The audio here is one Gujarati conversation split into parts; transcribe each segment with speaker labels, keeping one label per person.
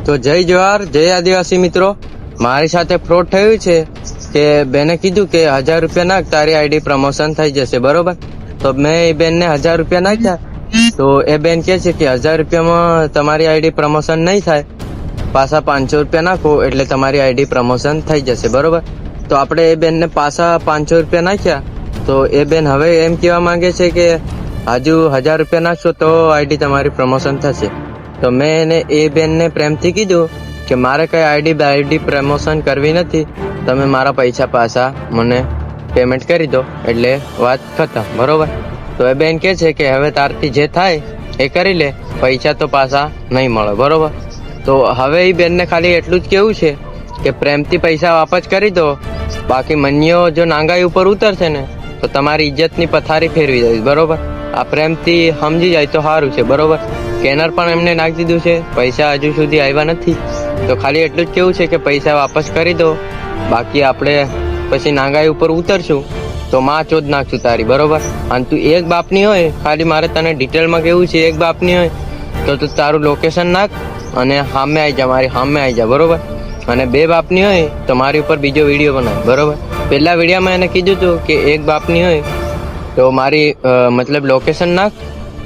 Speaker 1: તો જય જવાહર, જય આદિવાસી મિત્રો. મારી સાથે ફ્રોડ થયું છે કે બેને કીધું કે 1000 રૂપિયા નાખ, તારી આઈડી પ્રમોશન થઈ જશે, બરોબર. તો મેં એ બેનને 1000 રૂપિયા નાખ્યા, તો એ બેન કે છે કે 1000 રૂપિયામાં તમારી આઈડી પ્રમોશન નહીં થાય, પાછા 500 રૂપિયા નાખો એટલે તમારી આઈડી પ્રમોશન થઈ જશે, બરોબર. તો આપણે એ બેનને પાછા 500 રૂપિયા નાખ્યા, તો એ બેન હવે એમ કહેવા માંગે છે કે હજુ 1000 રૂપિયા નાખશો તો આઈડી તમારી પ્રમોશન થશે. તો મેં એને એ બેનને પ્રેમથી કીધું કે મારે કઈ આઈડી પ્રમોશન કરવી નથી, તમે મારા પૈસા પાછા મને પેમેન્ટ કરી દો એટલે વાત ખતમ, બરોબર. તો એ બેન કે છે કે હવે તારથી જે થાય એ કરી લે, પૈસા તો પાછા નહીં મળે, બરોબર. તો હવે એ બેનને ખાલી એટલું જ કેવું છે કે પ્રેમથી પૈસા વાપસ કરી દો, બાકી મન્યો જો નાંગાઈ ઉપર ઉતરશે ને તો તમારી ઇજ્જતની પથારી ફેરવી દઈશ, બરોબર. આ પ્રેમથી સમજી જાય તો સારું છે, બરોબર. સ્કેનર પણ એમને નાખી દીધું છે, પૈસા હજુ સુધી આવ્યા નથી, તો ખાલી એટલું જ કેવું છે કે પૈસા વાપસ કરી દો, બાકી આપણે પછી નાંગાઈ ઉપર ઉતરશું તો માં ચોદ નાખશું તારી, બરોબર. અને તું એક બાપની હોય, ખાલી મારે તને ડિટેલમાં કેવું છે, એક બાપની હોય તો તું તારું લોકેશન નાખ અને સામે આવી જા, મારી સામે આવી જા, બરોબર. અને 2 બાપની હોય તો મારી ઉપર બીજો વિડીયો બનાવ, બરોબર. પહેલા વિડીયોમાં એને કીધું હતું કે એક બાપની હોય તો મારી મતલબ લોકેશન નાખ,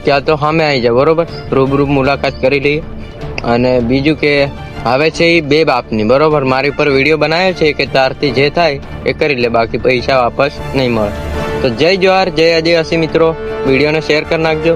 Speaker 1: ત્યાં તો સામે આવી જાય, બરોબર. રૂબરૂ મુલાકાત કરી લઈએ. અને બીજું કે હવે છે એ 2 બાપની, બરોબર. મારી ઉપર વિડીયો બનાવ્યો છે કે તારથી જે થાય એ કરી લે, બાકી પૈસા વાપસ નહીં મળે. તો જય જવાહર, જય આદિવાસી મિત્રો. વિડીયોને શેર કરી નાખજો.